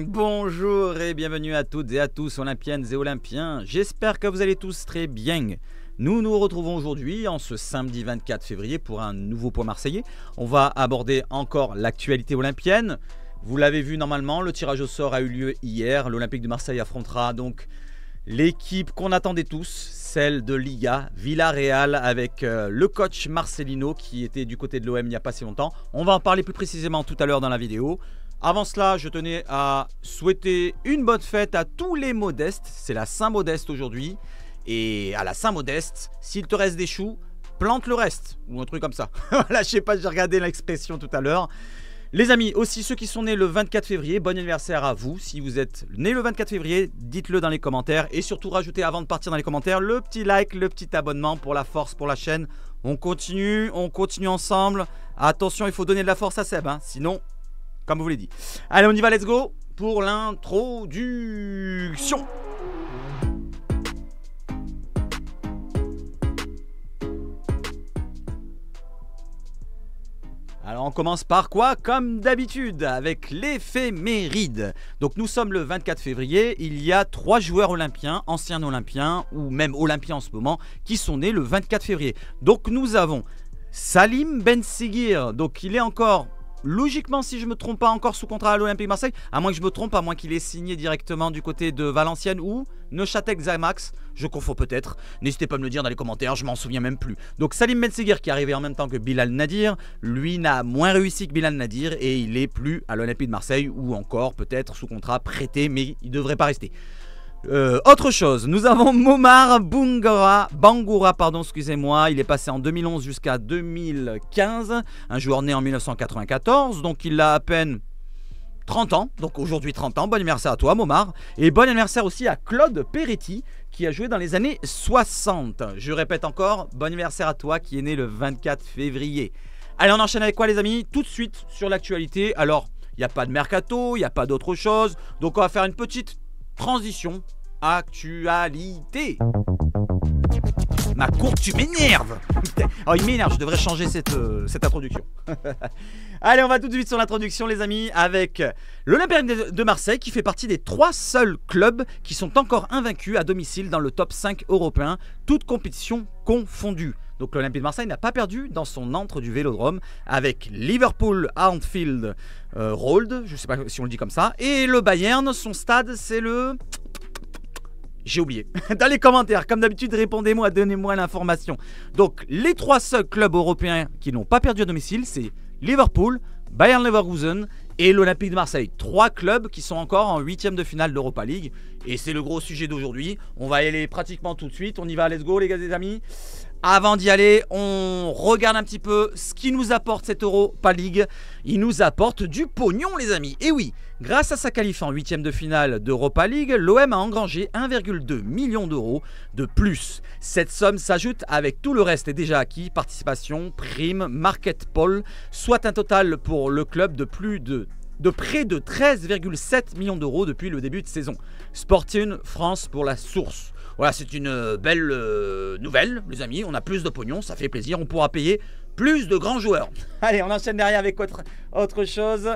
Bonjour et bienvenue à toutes et à tous, olympiennes et olympiens. J'espère que vous allez tous très bien. Nous nous retrouvons aujourd'hui, en ce samedi 24 février, pour un nouveau point marseillais. On va aborder encore l'actualité olympienne. Vous l'avez vu normalement, le tirage au sort a eu lieu hier. L'Olympique de Marseille affrontera donc l'équipe qu'on attendait tous, celle de Liga, Villarreal, avec le coach Marcelino qui était du côté de l'OM il n'y a pas si longtemps. On va en parler plus précisément tout à l'heure dans la vidéo. Avant cela, je tenais à souhaiter une bonne fête à tous les modestes. C'est la Saint-Modeste aujourd'hui. Et à la Saint-Modeste, s'il te reste des choux, plante le reste. Ou un truc comme ça. Voilà, je sais pas, j'ai regardé l'expression tout à l'heure. Les amis, aussi ceux qui sont nés le 24 février, bon anniversaire à vous. Si vous êtes nés le 24 février, dites-le dans les commentaires. Et surtout, rajoutez avant de partir dans les commentaires le petit like, le petit abonnement pour la force, pour la chaîne. On continue ensemble. Attention, il faut donner de la force à Seb, hein, sinon, comme vous l'avez dit. Allez, on y va, let's go pour l'introduction. Alors on commence par quoi? Comme d'habitude, avec l'éphéméride. Donc nous sommes le 24 février, il y a 3 joueurs olympiens, anciens olympiens ou même olympiens en ce moment, qui sont nés le 24 février. Donc nous avons Salim Benseghir, donc il est encore, logiquement si je ne me trompe pas, encore sous contrat à l'Olympique de Marseille, à moins que je me trompe, à moins qu'il ait signé directement du côté de Valenciennes ou Neuchâtel Xamax, je confonds peut-être, n'hésitez pas à me le dire dans les commentaires, je m'en souviens même plus. Donc Salim Benseghir qui est arrivé en même temps que Bilal Nadir, lui n'a moins réussi que Bilal Nadir et il est plus à l'Olympique de Marseille ou encore peut-être sous contrat prêté, mais il ne devrait pas rester. Autre chose, nous avons Momar Bangoura, pardon, excusez-moi, il est passé en 2011 jusqu'à 2015, un joueur né en 1994, donc il a à peine 30 ans, donc aujourd'hui 30 ans, bon anniversaire à toi Momar, et bon anniversaire aussi à Claude Peretti qui a joué dans les années 60, je répète encore, bon anniversaire à toi qui est né le 24 février. Allez, on enchaîne avec quoi les amis? Tout de suite sur l'actualité. Alors, il n'y a pas de mercato, il n'y a pas d'autre chose, donc on va faire une petite transition, actualité. Ma courbe, tu m'énerves. Oh, il m'énerve, je devrais changer cette introduction. Allez, on va tout de suite sur l'introduction les amis, avec l'Olympique de Marseille qui fait partie des 3 seuls clubs qui sont encore invaincus à domicile dans le top 5 européen, toutes compétitions confondues. Donc l'Olympique de Marseille n'a pas perdu dans son antre du Vélodrome, avec Liverpool Anfield Road, je ne sais pas si on le dit comme ça, et le Bayern, son stade c'est le... J'ai oublié. Dans les commentaires, comme d'habitude, répondez-moi, donnez-moi l'information. Donc, les 3 seuls clubs européens qui n'ont pas perdu à domicile, c'est Liverpool, Bayern Leverkusen et l'Olympique de Marseille. 3 clubs qui sont encore en 8e de finale d'Europa League. Et c'est le gros sujet d'aujourd'hui. On va y aller pratiquement tout de suite. On y va, let's go les gars et les amis. Avant d'y aller, on regarde un petit peu ce qui nous apporte cette Europa League. Il nous apporte du pognon les amis. Et oui, grâce à sa qualif en 8e de finale d'Europa League, l'OM a engrangé 1,2 million d'euros de plus. Cette somme s'ajoute avec tout le reste déjà acquis, participation, prime, market poll, soit un total pour le club de près de 13,7 millions d'euros depuis le début de saison. Sporting France pour la source. Voilà, c'est une belle nouvelle, les amis. On a plus de pognon, ça fait plaisir. On pourra payer plus de grands joueurs. Allez, on enchaîne derrière avec autre chose.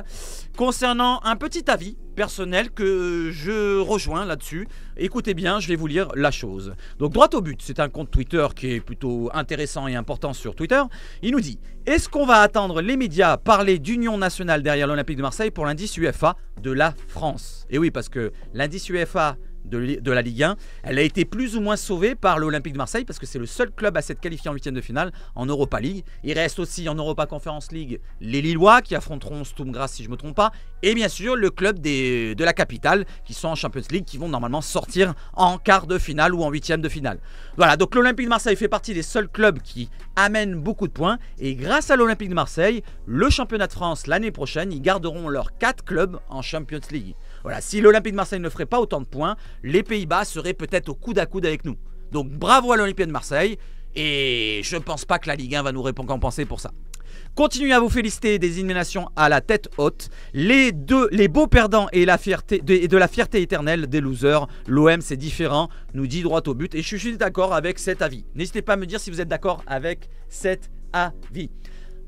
Concernant un petit avis personnel que je rejoins là-dessus. Écoutez bien, je vais vous lire la chose. Donc, droit au but, c'est un compte Twitter qui est plutôt intéressant et important sur Twitter. Il nous dit: est-ce qu'on va attendre les médias parler d'union nationale derrière l'Olympique de Marseille pour l'indice UEFA de la France? Et oui, parce que l'indice UEFA de la Ligue 1, elle a été plus ou moins sauvée par l'Olympique de Marseille parce que c'est le seul club à s'être qualifié en 8e de finale en Europa League. Il reste aussi en Europa Conference League les Lillois qui affronteront Sturm Graz si je ne me trompe pas, et bien sûr le club de la capitale qui sont en Champions League, qui vont normalement sortir en quart de finale ou en 8e de finale. Voilà, donc l'Olympique de Marseille fait partie des seuls clubs qui amènent beaucoup de points, et grâce à l'Olympique de Marseille, le championnat de France l'année prochaine, ils garderont leurs 4 clubs en Champions League. Voilà, si l'Olympique de Marseille ne ferait pas autant de points, les Pays-Bas seraient peut-être au coude à coude avec nous. Donc bravo à l'Olympique de Marseille, et je ne pense pas que la Ligue 1 va nous récompenser pour ça. Continuez à vous féliciter des éliminations à la tête haute, les beaux perdants et de la fierté éternelle des losers. L'OM c'est différent, nous dit droit au but, et je suis d'accord avec cet avis. N'hésitez pas à me dire si vous êtes d'accord avec cet avis.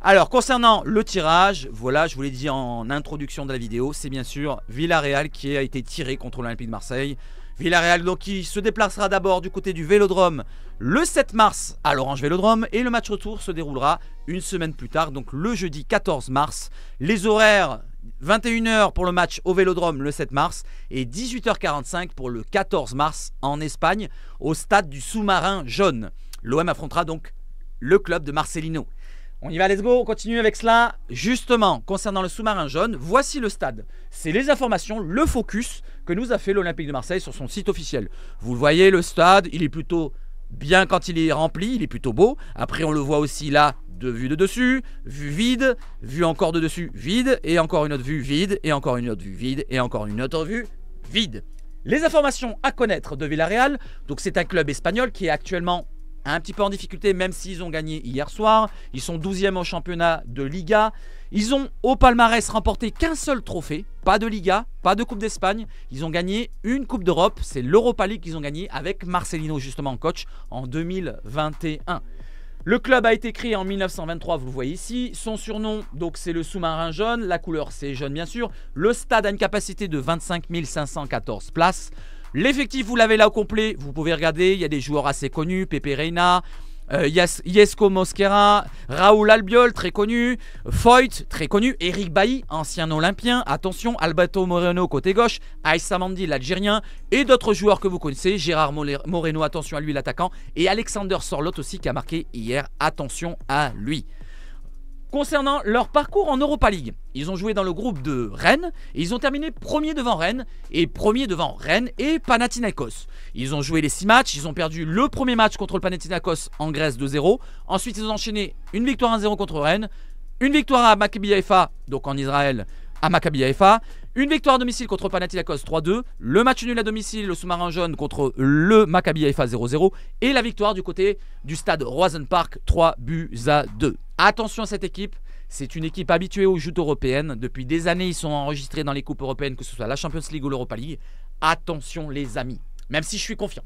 Alors, concernant le tirage, voilà, je vous l'ai dit en introduction de la vidéo, c'est bien sûr Villarreal qui a été tiré contre l'Olympique de Marseille. Villarreal donc qui se déplacera d'abord du côté du Vélodrome le 7 mars à l'Orange Vélodrome et le match retour se déroulera une semaine plus tard, donc le jeudi 14 mars. Les horaires 21 h pour le match au Vélodrome le 7 mars et 18 h 45 pour le 14 mars en Espagne au stade du Sous-Marin Jaune. L'OM affrontera donc le club de Marcelino. On y va, let's go, on continue avec cela. Justement, concernant le Sous-Marin Jaune, voici le stade. C'est les informations, le focus que nous a fait l'Olympique de Marseille sur son site officiel. Vous le voyez, le stade, il est plutôt bien quand il est rempli, il est plutôt beau. Après, on le voit aussi là, de vue de dessus, vue vide, vue encore de dessus, vide, et encore une autre vue vide, et encore une autre vue vide, et encore une autre vue vide. Les informations à connaître de Villarreal, donc c'est un club espagnol qui est actuellement un petit peu en difficulté, même s'ils ont gagné hier soir. Ils sont 12e au championnat de Liga. Ils ont au palmarès remporté qu'un seul trophée. Pas de Liga, pas de Coupe d'Espagne. Ils ont gagné une Coupe d'Europe. C'est l'Europa League qu'ils ont gagné avec Marcelino justement en coach en 2021. Le club a été créé en 1923, vous le voyez ici. Son surnom, donc c'est le Sous-Marin Jaune. La couleur, c'est jaune bien sûr. Le stade a une capacité de 25 514 places. L'effectif, vous l'avez là au complet, vous pouvez regarder, il y a des joueurs assez connus, Pepe Reina, Iesco Mosquera, Raúl Albiol, très connu, Foyt, très connu, Eric Bailly, ancien olympien, attention, Alberto Moreno côté gauche, Aïssa Mandi, l'Algérien, et d'autres joueurs que vous connaissez, Gérard Moreno, attention à lui l'attaquant, et Alexander Sorloth aussi qui a marqué hier, attention à lui. Concernant leur parcours en Europa League, ils ont joué dans le groupe de Rennes et ils ont terminé premier devant Rennes et Panathinaikos. Ils ont joué les 6 matchs, ils ont perdu le premier match contre le Panathinaikos en Grèce 2-0. Ensuite, ils ont enchaîné une victoire 1-0 contre Rennes, une victoire à Maccabi Haïfa, donc en Israël, à Maccabi Haïfa, une victoire à domicile contre Panathinaikos 3-2, le match nul à domicile, le Sous-Marin Jaune contre le Maccabi Haïfa 0-0 et la victoire du côté du stade Roisen Park 3-2. Attention à cette équipe, c'est une équipe habituée aux joutes européennes. Depuis des années, ils sont enregistrés dans les coupes européennes, que ce soit la Champions League ou l'Europa League. Attention les amis, même si je suis confiant.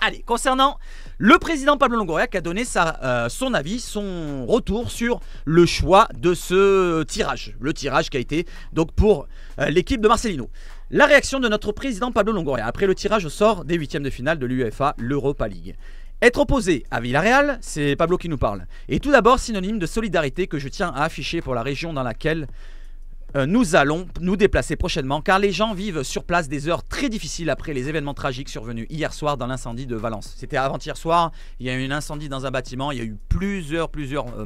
Allez, concernant le président Pablo Longoria qui a donné son avis, son retour sur le choix de ce tirage. Le tirage qui a été donc pour l'équipe de Marcelino. La réaction de notre président Pablo Longoria après le tirage au sort des 8e de finale de l'UEFA, l'Europa League. Être opposé à Villarreal, c'est Pablo qui nous parle. Et tout d'abord, synonyme de solidarité que je tiens à afficher pour la région dans laquelle nous allons nous déplacer prochainement, car les gens vivent sur place des heures très difficiles après les événements tragiques survenus hier soir dans l'incendie de Valence. C'était avant-hier soir, il y a eu un incendie dans un bâtiment, il y a eu plusieurs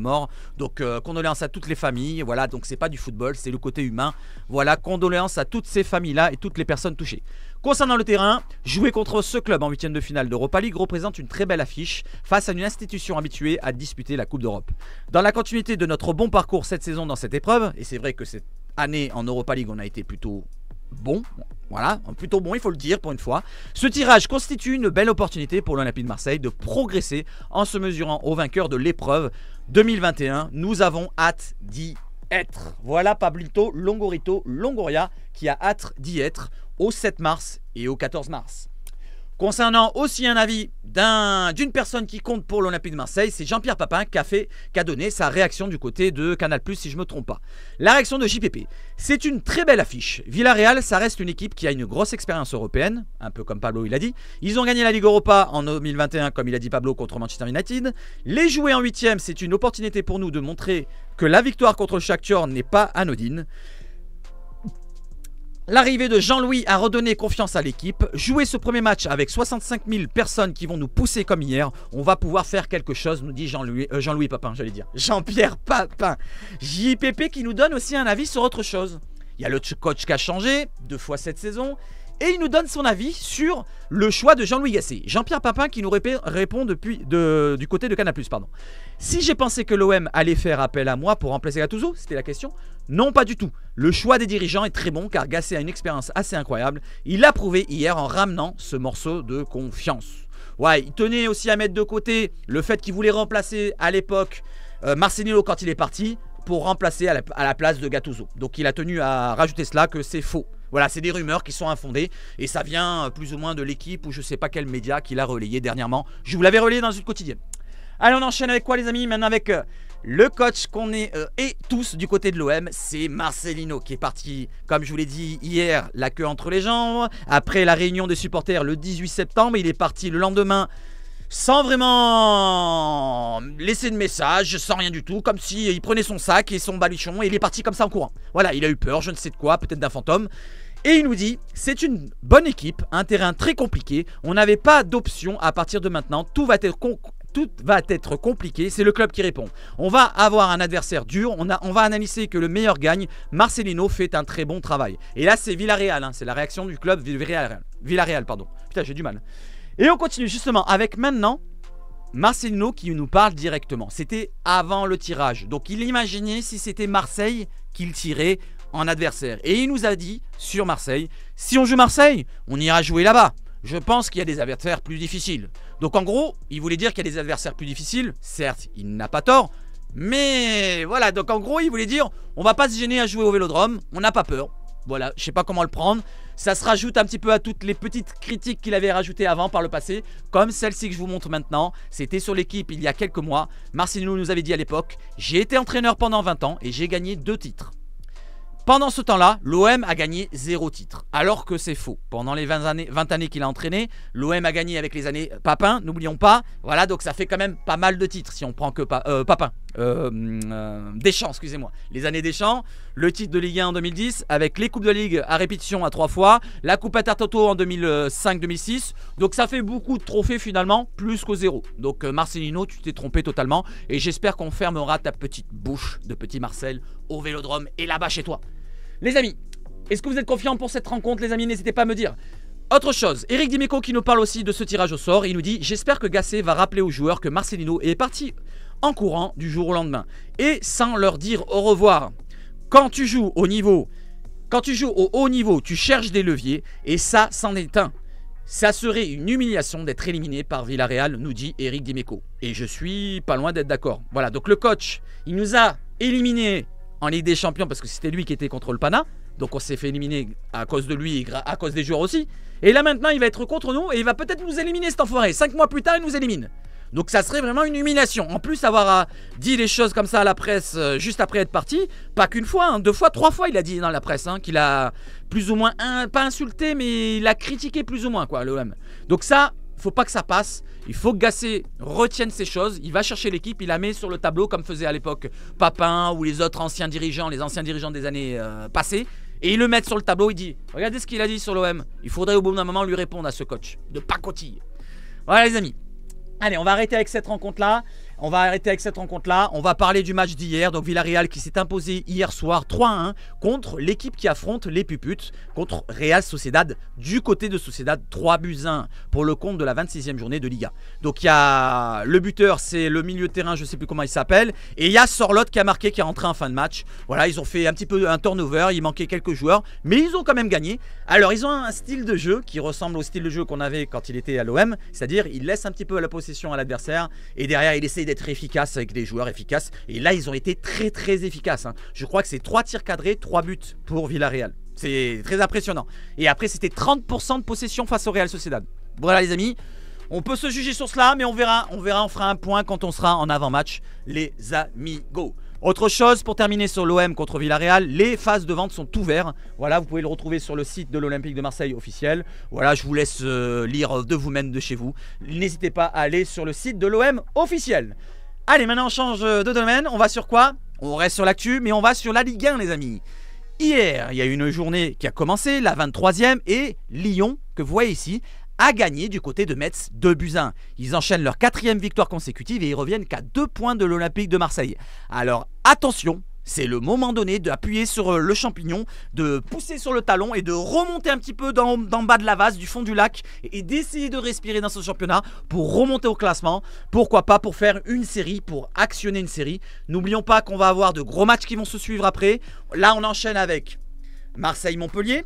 morts. Donc condoléances à toutes les familles, voilà, donc c'est pas du football, c'est le côté humain. Voilà, condoléances à toutes ces familles-là et toutes les personnes touchées. Concernant le terrain, jouer contre ce club en 8e de finale d'Europa League représente une très belle affiche face à une institution habituée à disputer la Coupe d'Europe. Dans la continuité de notre bon parcours cette saison dans cette épreuve, et c'est vrai que cette année en Europa League on a été plutôt bon, voilà, plutôt bon il faut le dire pour une fois. Ce tirage constitue une belle opportunité pour l'Olympique de Marseille de progresser en se mesurant au vainqueur de l'épreuve 2021. Nous avons hâte d'y être. Voilà Pablito Longoria qui a hâte d'y être au 7 mars et au 14 mars. Concernant aussi un avis d'une personne qui compte pour l'Olympique de Marseille, c'est Jean-Pierre Papin qui a donné sa réaction du côté de Canal+, si je ne me trompe pas. La réaction de JPP, c'est une très belle affiche. Villarreal, ça reste une équipe qui a une grosse expérience européenne, un peu comme Pablo il a dit. Ils ont gagné la Ligue Europa en 2021, comme il a dit Pablo, contre Manchester United. Les jouer en 8e, c'est une opportunité pour nous de montrer que la victoire contre le Shakhtar n'est pas anodine. L'arrivée de Jean-Louis a redonné confiance à l'équipe. Jouer ce premier match avec 65 000 personnes qui vont nous pousser comme hier, on va pouvoir faire quelque chose, nous dit Jean-Louis Papin, j'allais dire. Jean-Pierre Papin. JPP qui nous donne aussi un avis sur autre chose. Il y a le coach qui a changé 2 fois cette saison. Et il nous donne son avis sur le choix de Jean-Louis Gasset. Jean-Pierre Papin qui nous répond du côté de Canal+. Pardon. Si j'ai pensé que l'OM allait faire appel à moi pour remplacer Gattuso, c'était la question. Non, pas du tout. Le choix des dirigeants est très bon car Gasset a une expérience assez incroyable. Il l'a prouvé hier en ramenant ce morceau de confiance. Ouais, il tenait aussi à mettre de côté le fait qu'il voulait remplacer à l'époque Marcelino quand il est parti pour remplacer à la place de Gattuso. Donc il a tenu à rajouter cela que c'est faux. Voilà, c'est des rumeurs qui sont infondées et ça vient plus ou moins de l'équipe ou je sais pas quel média qui l'a relayé dernièrement. Je vous l'avais relayé dans une quotidienne. Allez, on enchaîne avec quoi les amis? Maintenant avec Le coach qu'on est et tous du côté de l'OM, c'est Marcelino qui est parti, comme je vous l'ai dit hier, la queue entre les jambes. Après la réunion des supporters le 18 septembre, il est parti le lendemain sans vraiment laisser de message, sans rien du tout, comme s'il prenait son sac et son baluchon et il est parti comme ça en courant. Voilà, il a eu peur, je ne sais de quoi, peut-être d'un fantôme. Et il nous dit, c'est une bonne équipe, un terrain très compliqué, on n'avait pas d'option à partir de maintenant, tout va être compliqué, c'est le club qui répond. On va avoir un adversaire dur, on va analyser que le meilleur gagne, Marcelino fait un très bon travail. Et là c'est Villarreal, hein, c'est la réaction du club Villarreal, pardon. Putain, j'ai du mal. Et on continue justement avec maintenant Marcelino qui nous parle directement. C'était avant le tirage, donc il imaginait si c'était Marseille qu'il tirait en adversaire. Et il nous a dit sur Marseille, si on joue Marseille, on ira jouer là-bas. Je pense qu'il y a des adversaires plus difficiles. Donc en gros, il voulait dire qu'il y a des adversaires plus difficiles. Certes, il n'a pas tort. Mais voilà, donc en gros, il voulait dire, on va pas se gêner à jouer au Vélodrome. On n'a pas peur. Voilà, je sais pas comment le prendre. Ça se rajoute un petit peu à toutes les petites critiques qu'il avait rajoutées avant par le passé. Comme celle-ci que je vous montre maintenant. C'était sur l'équipe il y a quelques mois. Marcelino nous avait dit à l'époque, j'ai été entraîneur pendant 20 ans et j'ai gagné 2 titres. Pendant ce temps-là, l'OM a gagné 0 titre, alors que c'est faux. Pendant les 20 années qu'il a entraîné, l'OM a gagné avec les années Papin, n'oublions pas. Voilà, donc ça fait quand même pas mal de titres si on prend que Papin. Deschamps, excusez-moi. Les années Deschamps, le titre de Ligue 1 en 2010, avec les Coupes de Ligue à répétition à 3 fois, la Coupe Intertoto en 2005-2006. Donc ça fait beaucoup de trophées finalement, plus qu'au 0. Donc Marcelino, tu t'es trompé totalement. Et j'espère qu'on fermera ta petite bouche de petit Marcel au Vélodrome et là-bas chez toi. Les amis, est-ce que vous êtes confiants pour cette rencontre, les amis? N'hésitez pas à me dire. Autre chose, Eric Dimeco qui nous parle aussi de ce tirage au sort. Il nous dit, j'espère que Gasset va rappeler aux joueurs que Marcelino est parti en courant du jour au lendemain et sans leur dire au revoir. Quand tu joues au haut niveau, tu cherches des leviers et ça, c'en est un. Ça serait une humiliation d'être éliminé par Villarreal, nous dit Eric Dimeco. Et je suis pas loin d'être d'accord. Voilà, donc le coach, il nous a éliminés en Ligue des Champions parce que c'était lui qui était contre le Pana. Donc on s'est fait éliminer à cause de lui et à cause des joueurs aussi. Et là maintenant il va être contre nous et il va peut-être nous éliminer cet enfoiré. 5 mois plus tard il nous élimine. Donc ça serait vraiment une humiliation. En plus avoir dit des choses comme ça à la presse juste après être parti. Pas qu'une fois, hein, 2 fois, 3 fois il a dit dans la presse hein, qu'il a plus ou moins, pas insulté mais il a critiqué plus ou moins quoi l'OM. Donc ça, faut pas que ça passe. Il faut que Gasset retienne ces choses. Il va chercher l'équipe, il la met sur le tableau comme faisait à l'époque Papin ou les autres anciens dirigeants, les anciens dirigeants des années passées. Et il le met sur le tableau, il dit, regardez ce qu'il a dit sur l'OM. Il faudrait au bout d'un moment lui répondre à ce coach de pacotille. Voilà les amis. Allez, on va arrêter avec cette rencontre-là. On va parler du match d'hier. Donc Villarreal qui s'est imposé hier soir 3-1 contre l'équipe qui affronte les Puputes, contre Real Sociedad. Du côté de Sociedad, 3-1 pour le compte de la 26e journée de Liga. Donc il y a le buteur, c'est le milieu de terrain, je ne sais plus comment il s'appelle. Et il y a Sorloth qui a marqué, qui est rentré en fin de match. Voilà, ils ont fait un petit peu un turnover, il manquait quelques joueurs, mais ils ont quand même gagné. Alors ils ont un style de jeu qui ressemble au style de jeu qu'on avait quand il était à l'OM. C'est-à-dire, il laisse un petit peu la possession à l'adversaire et derrière il essaye d'être efficace avec des joueurs efficaces. Et là, ils ont été très très efficaces. Hein. Je crois que c'est 3 tirs cadrés, 3 buts pour Villarreal. C'est très impressionnant. Et après, c'était 30% de possession face au Real Sociedad. Voilà les amis, on peut se juger sur cela, mais on verra, on fera un point quand on sera en avant-match, les amigos. Autre chose pour terminer sur l'OM contre Villarreal, les phases de vente sont ouvertes. Voilà, vous pouvez le retrouver sur le site de l'Olympique de Marseille officiel. Voilà, je vous laisse lire de vous-même de chez vous. N'hésitez pas à aller sur le site de l'OM officiel. Allez, maintenant on change de domaine. On va sur quoi? On reste sur l'actu, mais on va sur la Ligue 1 les amis. Hier, il y a eu une journée qui a commencé, la 23e, et Lyon, que vous voyez ici, a gagné du côté de Metz 2-1. Ils enchaînent leur 4e victoire consécutive et ils reviennent qu'à 2 points de l'Olympique de Marseille. Alors attention, c'est le moment donné d'appuyer sur le champignon, de pousser sur le talon et de remonter un petit peu d'en bas de la vase, du fond du lac, et d'essayer de respirer dans ce championnat pour remonter au classement. Pourquoi pas pour faire une série, pour actionner une série. N'oublions pas qu'on va avoir de gros matchs qui vont se suivre après. Là on enchaîne avec Marseille-Montpellier,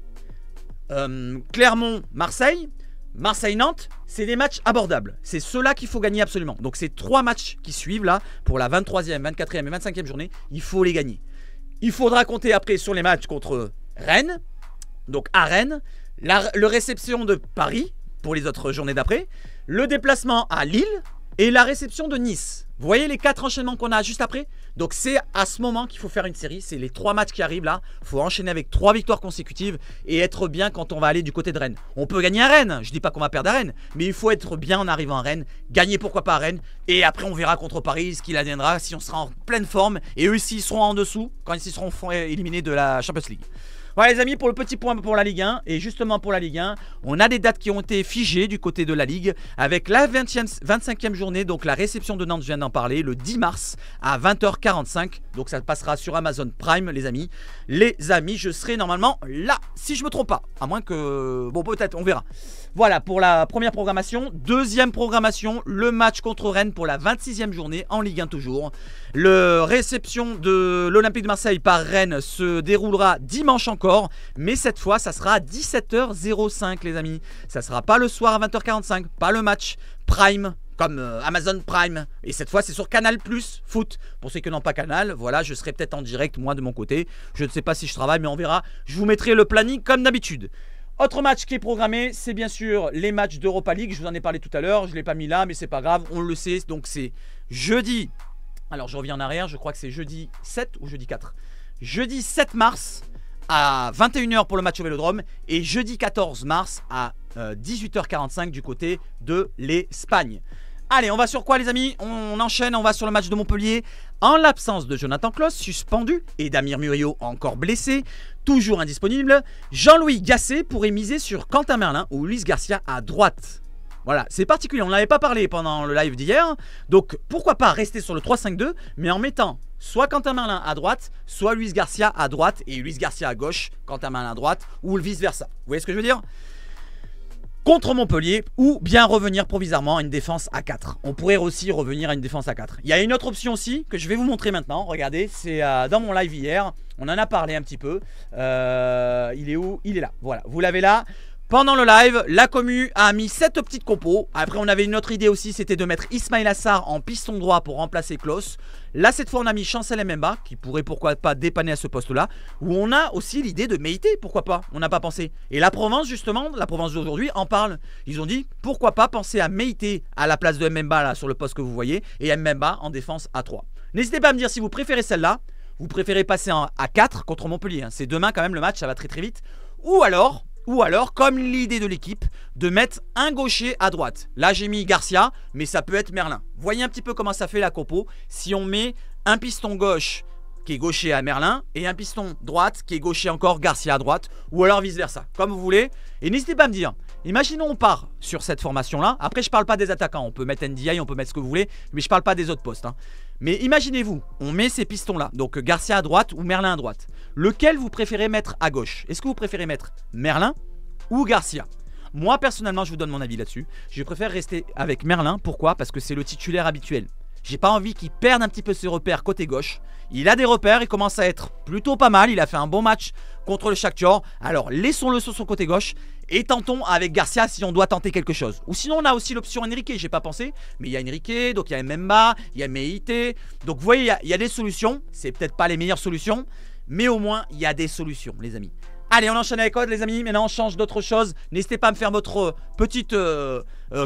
Clermont-Marseille, Marseille-Nantes, c'est des matchs abordables. C'est ceux-là qu'il faut gagner absolument. Donc c'est 3 matchs qui suivent là pour la 23e, 24e et 25e journée. Il faut les gagner. Il faudra compter après sur les matchs contre Rennes. Donc à Rennes, le réception de Paris pour les autres journées d'après. Le déplacement à Lille et la réception de Nice. Vous voyez les 4 enchaînements qu'on a juste après? Donc c'est à ce moment qu'il faut faire une série. C'est les 3 matchs qui arrivent là. Il faut enchaîner avec 3 victoires consécutives et être bien quand on va aller du côté de Rennes. On peut gagner à Rennes, je dis pas qu'on va perdre à Rennes, mais il faut être bien en arrivant à Rennes. Gagner pourquoi pas à Rennes. Et après on verra contre Paris ce qu'il adviendra, si on sera en pleine forme. Et eux s'ils seront en dessous, quand ils seront éliminés de la Champions League. Voilà les amis, pour le petit point pour la Ligue 1. Et justement pour la Ligue 1, on a des dates qui ont été figées du côté de la Ligue. Avec la 25e journée, donc la réception de Nantes, je viens d'en parler, le 10 mars à 20h45. Donc ça passera sur Amazon Prime les amis. Les amis, je serai normalement là, si je me trompe pas. À moins que... Bon peut-être, on verra. Voilà pour la première programmation. Deuxième programmation, le match contre Rennes pour la 26e journée en Ligue 1 toujours. La réception de l'Olympique de Marseille par Rennes se déroulera dimanche encore. Mais cette fois, ça sera à 17h05 les amis. Ça sera pas le soir à 20h45, pas le match Prime comme Amazon Prime. Et cette fois, c'est sur Canal Plus Foot. Pour ceux qui n'ont pas Canal, voilà, je serai peut-être en direct moi de mon côté. Je ne sais pas si je travaille, mais on verra. Je vous mettrai le planning comme d'habitude. Autre match qui est programmé, c'est bien sûr les matchs d'Europa League. Je vous en ai parlé tout à l'heure, je ne l'ai pas mis là, mais c'est pas grave, on le sait. Donc c'est jeudi, alors je reviens en arrière, je crois que c'est jeudi 7 ou jeudi 4. Jeudi 7 mars à 21h pour le match au Vélodrome et jeudi 14 mars à 18h45 du côté de l'Espagne. Allez, on va sur quoi les amis? On enchaîne, on va sur le match de Montpellier. En l'absence de Jonathan Klaus, suspendu, et d'Amir Muriot encore blessé, toujours indisponible, Jean-Louis Gasset pourrait miser sur Quentin Merlin ou Luis Garcia à droite. Voilà, c'est particulier, on n'en avait pas parlé pendant le live d'hier. Donc pourquoi pas rester sur le 3-5-2, mais en mettant soit Quentin Merlin à droite, soit Luis Garcia à droite, et Luis Garcia à gauche, Quentin Merlin à droite, ou vice versa. Vous voyez ce que je veux dire? Contre Montpellier, ou bien revenir provisoirement à une défense à 4. On pourrait aussi revenir à une défense à 4. Il y a une autre option aussi que je vais vous montrer maintenant. Regardez, c'est dans mon live hier. On en a parlé un petit peu. Il est où? Il est là. Voilà, vous l'avez là. Pendant le live, la commu a mis cette petite compo. Après, on avait une autre idée aussi, c'était de mettre Ismail Assar en piston droit pour remplacer Klaus. Là, cette fois, on a mis Chancel Mbemba, qui pourrait pourquoi pas dépanner à ce poste-là. Où on a aussi l'idée de Meïté, pourquoi pas? On n'a pas pensé. Et la Provence, justement, la Provence d'aujourd'hui en parle. Ils ont dit, pourquoi pas penser à Meïté à la place de Mbemba, là, sur le poste que vous voyez, et Mbemba en défense à 3. N'hésitez pas à me dire si vous préférez celle-là. Vous préférez passer à 4 contre Montpellier. C'est demain quand même le match, ça va très très vite. Ou alors, comme l'idée de l'équipe, de mettre un gaucher à droite. Là, j'ai mis Garcia, mais ça peut être Merlin. Voyez un petit peu comment ça fait la compo. Si on met un piston gauche qui est gaucher à Merlin et un piston droite qui est gaucher encore Garcia à droite, ou alors vice versa, comme vous voulez. Et n'hésitez pas à me dire, imaginons on part sur cette formation-là. Après, je parle pas des attaquants. On peut mettre NDI, on peut mettre ce que vous voulez, mais je parle pas des autres postes. Mais imaginez-vous, on met ces pistons-là, donc Garcia à droite ou Merlin à droite. Lequel vous préférez mettre à gauche? Est-ce que vous préférez mettre Merlin ou Garcia? Moi, personnellement, je vous donne mon avis là-dessus. Je préfère rester avec Merlin. Pourquoi? Parce que c'est le titulaire habituel. J'ai pas envie qu'il perde un petit peu ses repères côté gauche. Il a des repères, il commence à être plutôt pas mal. Il a fait un bon match contre le Shakhtar. Alors laissons-le sur son côté gauche et tentons avec Garcia si on doit tenter quelque chose. Ou sinon on a aussi l'option Enrique, j'ai pas pensé. Mais il y a Enrique, donc il y a Mbemba, il y a Meïté. Donc vous voyez, il y a des solutions. C'est peut-être pas les meilleures solutions, mais au moins il y a des solutions les amis. Allez, on enchaîne avec Code les amis, maintenant on change d'autre chose. N'hésitez pas à me faire votre petite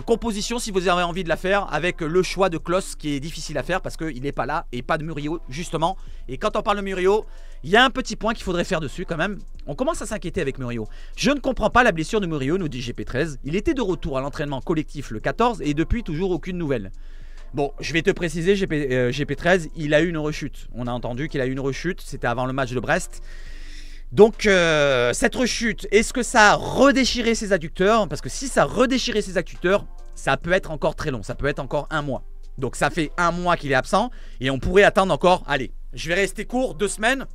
composition si vous avez envie de la faire avec le choix de Klaus qui est difficile à faire parce qu'il n'est pas là et pas de Murillo justement. Et quand on parle de Murillo, il y a un petit point qu'il faudrait faire dessus quand même. On commence à s'inquiéter avec Murillo. Je ne comprends pas la blessure de Murillo, nous dit GP13. Il était de retour à l'entraînement collectif le 14 et depuis toujours aucune nouvelle. Bon, je vais te préciser GP13, il a eu une rechute. On a entendu qu'il a eu une rechute, c'était avant le match de Brest. Donc cette rechute, est-ce que ça a redéchiré ses adducteurs? Parce que si ça a redéchiré ses adducteurs, ça peut être encore très long, ça peut être encore un mois. Donc ça fait un mois qu'il est absent et on pourrait attendre encore, allez, je vais rester court, 2 semaines,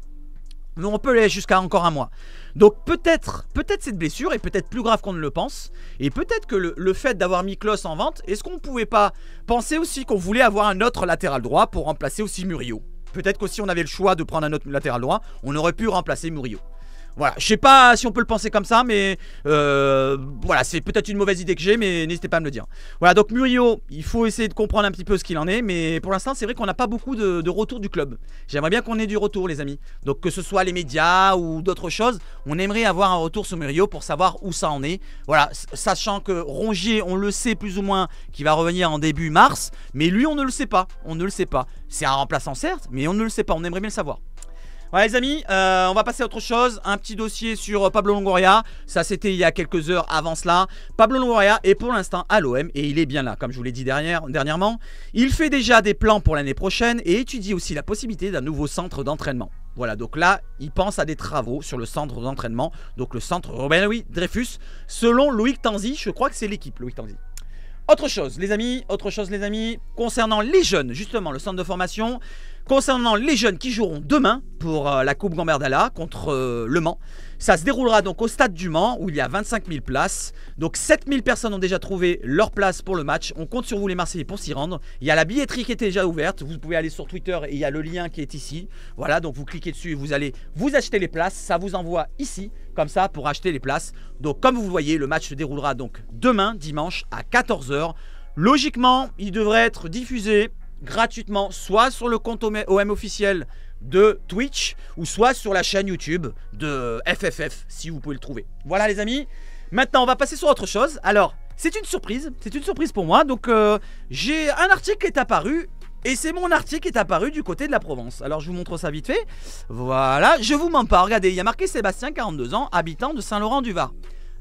mais on peut aller jusqu'à encore un mois. Donc peut-être cette blessure est peut-être plus grave qu'on ne le pense. Et peut-être que le fait d'avoir mis Klaus en vente, est-ce qu'on ne pouvait pas penser aussi qu'on voulait avoir un autre latéral droit pour remplacer aussi Murillo? Peut-être qu'aussi on avait le choix de prendre un autre latéral droit, on aurait pu remplacer Murillo. Voilà, je sais pas si on peut le penser comme ça, mais voilà, c'est peut-être une mauvaise idée que j'ai, mais n'hésitez pas à me le dire. Voilà, donc Murillo, il faut essayer de comprendre un petit peu ce qu'il en est, mais pour l'instant, c'est vrai qu'on n'a pas beaucoup de retour du club. J'aimerais bien qu'on ait du retour, les amis. Donc que ce soit les médias ou d'autres choses, on aimerait avoir un retour sur Murillo pour savoir où ça en est. Voilà, sachant que Rongier, on le sait plus ou moins, qu'il va revenir en début mars, mais lui, on ne le sait pas. On ne le sait pas. C'est un remplaçant, certes, mais on ne le sait pas. On aimerait bien le savoir. Voilà les amis, on va passer à autre chose. Un petit dossier sur Pablo Longoria. Ça c'était il y a quelques heures avant cela. Pablo Longoria est pour l'instant à l'OM et il est bien là, comme je vous l'ai dit dernièrement. Il fait déjà des plans pour l'année prochaine et étudie aussi la possibilité d'un nouveau centre d'entraînement. Voilà, donc là, il pense à des travaux sur le centre d'entraînement. Donc le centre Robert Louis Dreyfus, selon Loïc Tanzi. Je crois que c'est l'équipe Loïc Tanzi. Autre chose les amis, concernant les jeunes, justement le centre de formation, concernant les jeunes qui joueront demain pour la Coupe Gambardella contre Le Mans. Ça se déroulera donc au stade du Mans où il y a 25 000 places. Donc 7 000 personnes ont déjà trouvé leur place pour le match. On compte sur vous les Marseillais pour s'y rendre. Il y a la billetterie qui est déjà ouverte. Vous pouvez aller sur Twitter et il y a le lien qui est ici. Voilà, donc vous cliquez dessus et vous allez vous acheter les places. Ça vous envoie ici, comme ça, pour acheter les places. Donc comme vous voyez, le match se déroulera donc demain, dimanche, à 14 h. Logiquement, il devrait être diffusé gratuitement, soit sur le compte OM officiel de Twitch, ou soit sur la chaîne YouTube de FFF, si vous pouvez le trouver. Voilà les amis, maintenant on va passer sur autre chose. Alors, c'est une surprise pour moi. Donc j'ai un article qui est apparu, et c'est mon article qui est apparu du côté de la Provence. Alors je vous montre ça vite fait. Voilà, je vous mens pas, regardez, il y a marqué Sébastien, 42 ans, habitant de Saint-Laurent-du-Var.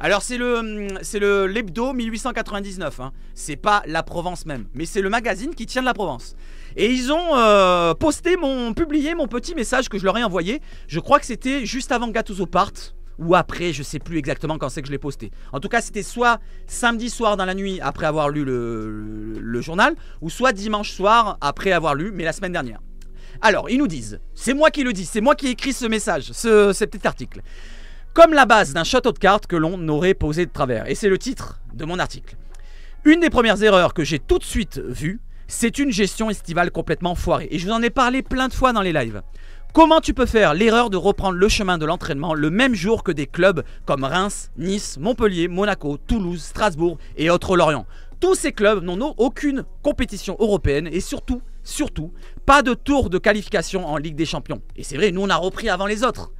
Alors c'est le l'hebdo 1899, hein. C'est pas la Provence même, mais c'est le magazine qui tient de la Provence. Et ils ont publié mon petit message que je leur ai envoyé. Je crois que c'était juste avant que Gattuso parte, ou après, je sais plus exactement quand c'est que je l'ai posté. En tout cas c'était soit samedi soir dans la nuit après avoir lu le journal, ou soit dimanche soir après avoir lu, mais la semaine dernière. Alors ils nous disent, c'est moi qui le dis, c'est moi qui ai écrit ce message, ce petit article. Comme la base d'un château de cartes que l'on aurait posé de travers. Et c'est le titre de mon article. Une des premières erreurs que j'ai tout de suite vues, c'est une gestion estivale complètement foirée. Et je vous en ai parlé plein de fois dans les lives. Comment tu peux faire l'erreur de reprendre le chemin de l'entraînement le même jour que des clubs comme Reims, Nice, Montpellier, Monaco, Toulouse, Strasbourg et autres Lorient? Tous ces clubs n'ont aucune compétition européenne et surtout, pas de tour de qualification en Ligue des Champions. Et c'est vrai, nous on a repris avant les autres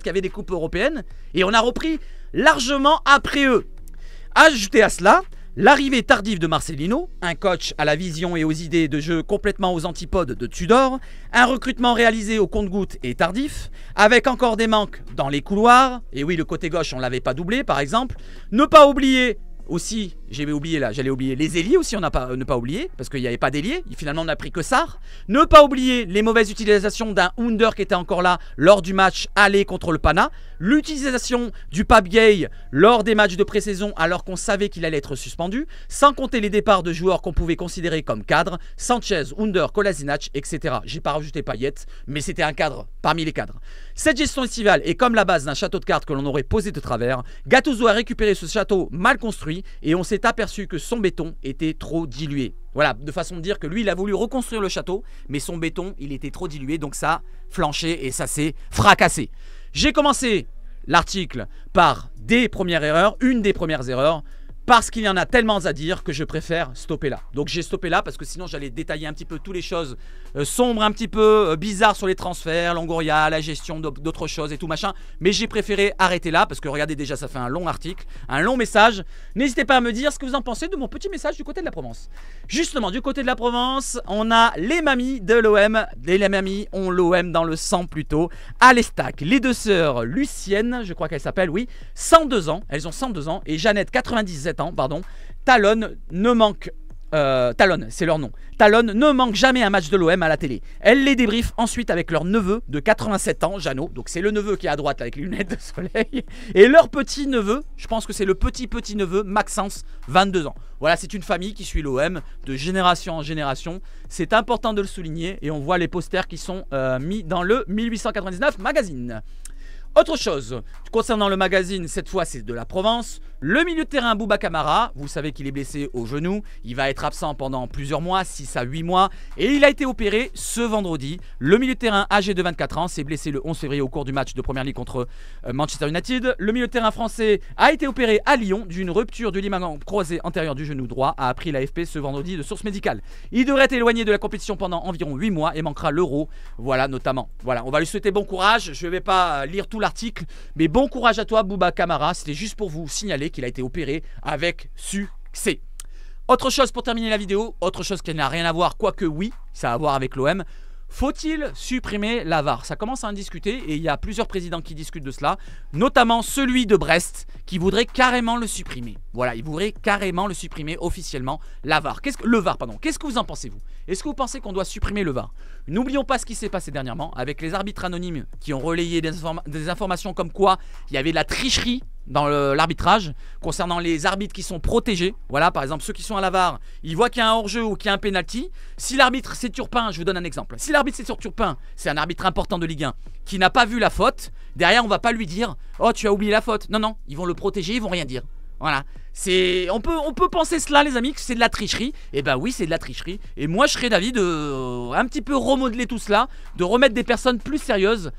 qui avaient des coupes européennes, et on a repris largement après eux. Ajoutez à cela l'arrivée tardive de Marcelino, un coach à la vision et aux idées de jeu complètement aux antipodes de Tudor, un recrutement réalisé au compte-gouttes et tardif, avec encore des manques dans les couloirs, et oui le côté gauche on l'avait pas doublé par exemple, ne pas oublier aussi, j'allais oublier les ailiers aussi, ne pas oublier, parce qu'il n'y avait pas d'ailier, finalement on n'a pris que Sarr. Ne pas oublier les mauvaises utilisations d'un Under qui était encore là lors du match aller contre le Pana. L'utilisation du Pape Gay lors des matchs de pré-saison alors qu'on savait qu'il allait être suspendu. Sans compter les départs de joueurs qu'on pouvait considérer comme cadres. Sanchez, Under, Kolasinac, etc. J'ai pas rajouté Payet, mais c'était un cadre parmi les cadres. Cette gestion estivale est comme la base d'un château de cartes que l'on aurait posé de travers. Gattuso a récupéré ce château mal construit et on s'est aperçu que son béton était trop dilué. Voilà, de façon de dire que lui, il a voulu reconstruire le château, mais son béton, il était trop dilué, donc ça a flanché et ça s'est fracassé. J'ai commencé l'article par une des premières erreurs, parce qu'il y en a tellement à dire que je préfère stopper là. Donc j'ai stoppé là parce que sinon j'allais détailler un petit peu toutes les choses sombres, un petit peu bizarres sur les transferts, Longoria, la gestion d'autres choses et tout machin. Mais j'ai préféré arrêter là parce que regardez déjà ça fait un long article, un long message. N'hésitez pas à me dire ce que vous en pensez de mon petit message du côté de la Provence. Justement du côté de la Provence, on a les mamies de l'OM. Les mamies ont l'OM dans le sang plutôt. À l'Estac, les deux sœurs Lucienne, je crois qu'elle s'appelle, oui, 102 ans. Elles ont 102 ans et Jeannette 97 ans, pardon. Talonne ne manque Talonne, c'est leur nom. Talonne ne manque jamais un match de l'OM à la télé. Elle les débriefe ensuite avec leur neveu de 87 ans, Jeannot. Donc c'est le neveu qui est à droite avec les lunettes de soleil. Et leur petit neveu, je pense que c'est le petit neveu, Maxence, 22 ans. Voilà, c'est une famille qui suit l'OM de génération en génération. C'est important de le souligner et on voit les posters qui sont mis dans le 1899 magazine. Autre chose, concernant le magazine, cette fois c'est de la Provence. Le milieu de terrain Bouba Kamara, vous savez qu'il est blessé au genou, il va être absent pendant plusieurs mois, 6 à 8 mois, et il a été opéré ce vendredi. Le milieu de terrain âgé de 24 ans s'est blessé le 11 février au cours du match de Première Ligue contre Manchester United. Le milieu de terrain français a été opéré à Lyon d'une rupture du ligament croisé antérieur du genou droit, a appris l'AFP ce vendredi de source médicale. Il devrait être éloigné de la compétition pendant environ 8 mois et manquera l'Euro, voilà notamment. Voilà, on va lui souhaiter bon courage, je ne vais pas lire tout l'article, mais bon courage à toi Bouba Kamara, c'était juste pour vous signaler qu'il a été opéré avec succès. Autre chose pour terminer la vidéo, autre chose qui n'a rien à voir, quoique oui, ça a à voir avec l'OM. Faut-il supprimer la VAR? Ça commence à en discuter et il y a plusieurs présidents qui discutent de cela, notamment celui de Brest qui voudrait carrément le supprimer. Voilà, il voudrait carrément le supprimer officiellement, la VAR. Le VAR, pardon. Qu'est-ce que vous en pensez, vous? Est-ce que vous pensez qu'on doit supprimer le VAR? N'oublions pas ce qui s'est passé dernièrement avec les arbitres anonymes qui ont relayé des informations comme quoi il y avait de la tricherie dans l'arbitrage concernant les arbitres qui sont protégés. Voilà, par exemple, ceux qui sont à la VAR, ils voient qu'il y a un hors-jeu ou qu'il y a un penalty. Si l'arbitre c'est Turpin, je vous donne un exemple. Si l'arbitre c'est sur Turpin, c'est un arbitre important de Ligue 1 qui n'a pas vu la faute, derrière on va pas lui dire « Oh, tu as oublié la faute ». Non, non, ils vont le protéger, ils vont rien dire. Voilà, on peut penser cela les amis, que c'est de la tricherie. Et ben oui, c'est de la tricherie. Et moi je serais d'avis de un petit peu remodeler tout cela, de remettre des personnes plus sérieuses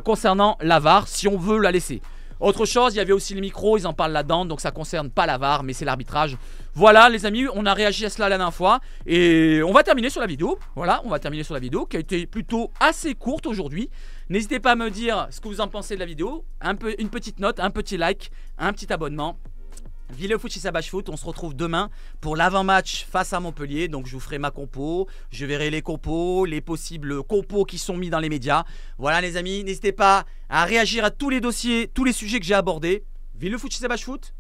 concernant la VAR si on veut la laisser. Autre chose, il y avait aussi les micros, ils en parlent là-dedans, donc ça concerne pas la VAR, mais c'est l'arbitrage. Voilà les amis, on a réagi à cela la dernière fois et on va terminer sur la vidéo. Voilà, on va terminer sur la vidéo qui a été plutôt assez courte aujourd'hui. N'hésitez pas à me dire ce que vous en pensez de la vidéo, une petite note, un petit like, un petit abonnement. Villefut Chisabach Foot, on se retrouve demain pour l'avant-match face à Montpellier. Donc je vous ferai ma compo, je verrai les compos, les possibles compos qui sont mis dans les médias. Voilà les amis, n'hésitez pas à réagir à tous les dossiers, tous les sujets que j'ai abordés. Villefut Chisabach Foot.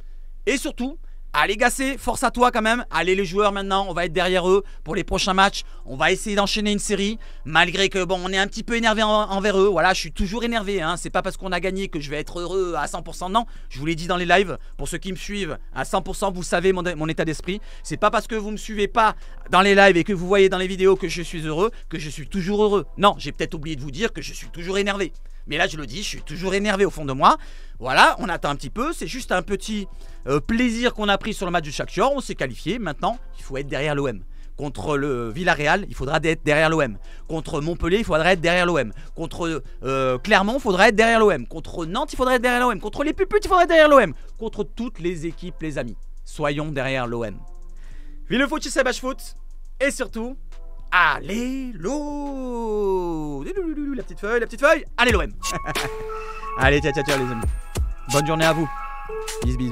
Et surtout, allez Gassé, force à toi quand même. Allez les joueurs maintenant, on va être derrière eux pour les prochains matchs. On va essayer d'enchaîner une série. Malgré que bon, on est un petit peu énervé envers eux. Voilà, je suis toujours énervé. Hein. C'est pas parce qu'on a gagné que je vais être heureux à 100%. Non, je vous l'ai dit dans les lives. Pour ceux qui me suivent à 100%, vous savez mon état d'esprit. C'est pas parce que vous me suivez pas dans les lives et que vous voyez dans les vidéos que je suis heureux que je suis toujours heureux. Non, j'ai peut-être oublié de vous dire que je suis toujours énervé. Mais là je le dis, je suis toujours énervé au fond de moi. Voilà, on attend un petit peu, c'est juste un petit plaisir qu'on a pris sur le match du Shakhtar. On s'est qualifié, maintenant il faut être derrière l'OM. Contre le Villarreal, il faudra être derrière l'OM. Contre Montpellier, il faudra être derrière l'OM. Contre Clermont, il faudra être derrière l'OM. Contre Nantes, il faudra être derrière l'OM. Contre les Puputes, il faudra être derrière l'OM. Contre toutes les équipes, les amis. Soyons derrière l'OM. Villefut Chisabach Foot. Et surtout, allez l'eau. La petite feuille, allez l'OM. Allez, ciao les amis. Bonne journée à vous. Bis.